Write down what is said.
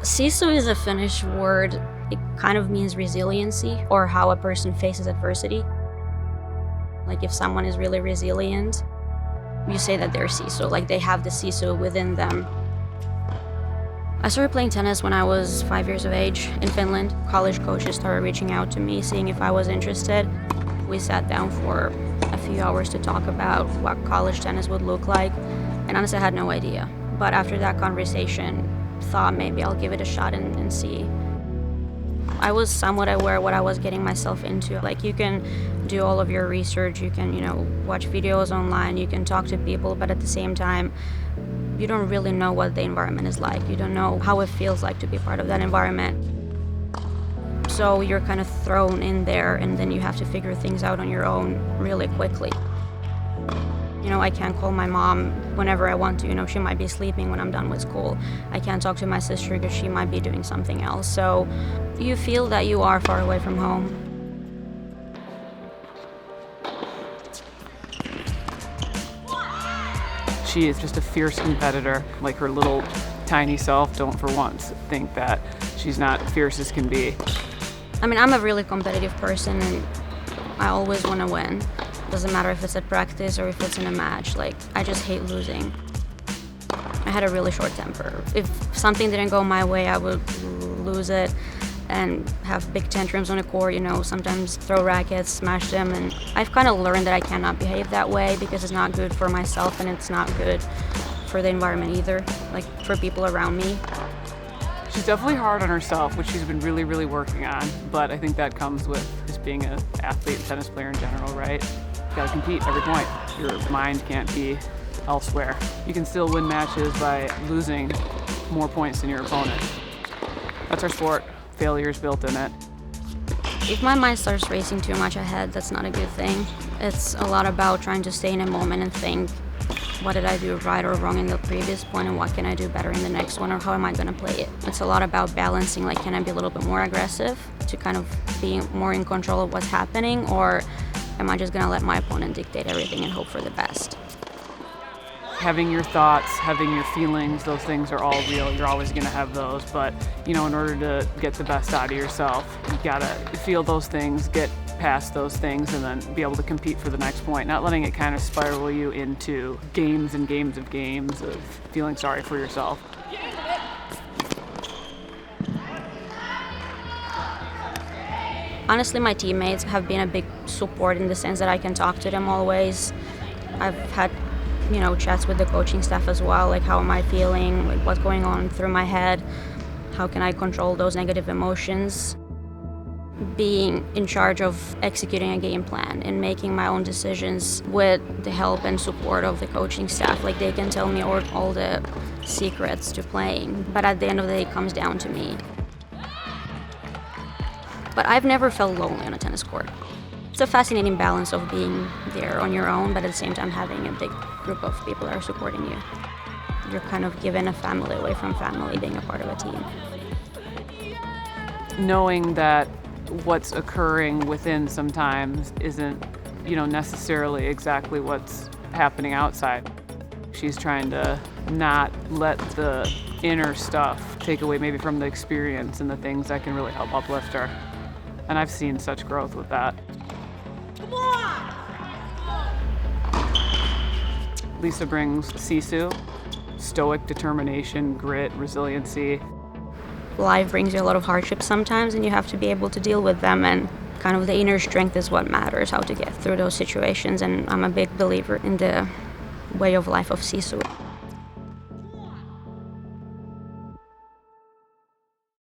Sisu is a Finnish word. It kind of means resiliency, or how a person faces adversity. Like if someone is really resilient, you say that they're Sisu, like they have the Sisu within them. I started playing tennis when I was 5 years of age in Finland. College coaches started reaching out to me, seeing if I was interested. We sat down for a few hours to talk about what college tennis would look like, and honestly I had no idea. But after that conversation, thought maybe I'll give it a shot and see. I was somewhat aware what I was getting myself into. Like you can do all of your research, you can, watch videos online, you can talk to people, but at the same time, you don't really know what the environment is like. You don't know how it feels like to be part of that environment. So you're kind of thrown in there, and then you have to figure things out on your own really quickly. I can't call my mom whenever I want to. She might be sleeping when I'm done with school. I can't talk to my sister because she might be doing something else. So you feel that you are far away from home. She is just a fierce competitor. Like her little tiny self, don't for once think that she's not fierce as can be. I'm a really competitive person, and I always want to win. Doesn't matter if it's at practice or if it's in a match. Like, I just hate losing. I had a really short temper. If something didn't go my way, I would lose it and have big tantrums on the court, sometimes throw rackets, smash them. And I've kind of learned that I cannot behave that way because it's not good for myself and it's not good for the environment either, like for people around me. She's definitely hard on herself, which she's been really, really working on. But I think that comes with just being an athlete and tennis player in general, right? You gotta compete every point. Your mind can't be elsewhere. You can still win matches by losing more points than your opponent. That's our sport. Failure's built in it. If my mind starts racing too much ahead, that's not a good thing. It's a lot about trying to stay in a moment and think, what did I do right or wrong in the previous point, and what can I do better in the next one, or how am I going to play it? It's a lot about balancing, like can I be a little bit more aggressive to kind of be more in control of what's happening, or am I just going to let my opponent dictate everything and hope for the best? Having your thoughts, having your feelings, those things are all real. You're always going to have those, but in order to get the best out of yourself, you got to feel those things, get past those things, and then be able to compete for the next point, not letting it kind of spiral you into games and games of feeling sorry for yourself. Honestly, my teammates have been a big support in the sense that I can talk to them always. I've had chats with the coaching staff as well, like how am I feeling, like what's going on through my head, how can I control those negative emotions. Being in charge of executing a game plan and making my own decisions with the help and support of the coaching staff. Like they can tell me all the secrets to playing, but at the end of the day it comes down to me. But I've never felt lonely on a tennis court. It's a fascinating balance of being there on your own, but at the same time having a big group of people that are supporting you. You're kind of given a family away from family, being a part of a team. Knowing that what's occurring within sometimes isn't, necessarily exactly what's happening outside. She's trying to not let the inner stuff take away maybe from the experience and the things that can really help uplift her. And I've seen such growth with that. Liisa brings Sisu, stoic determination, grit, resiliency. Life brings you a lot of hardships sometimes, and you have to be able to deal with them, and kind of the inner strength is what matters, how to get through those situations. And I'm a big believer in the way of life of Sisu.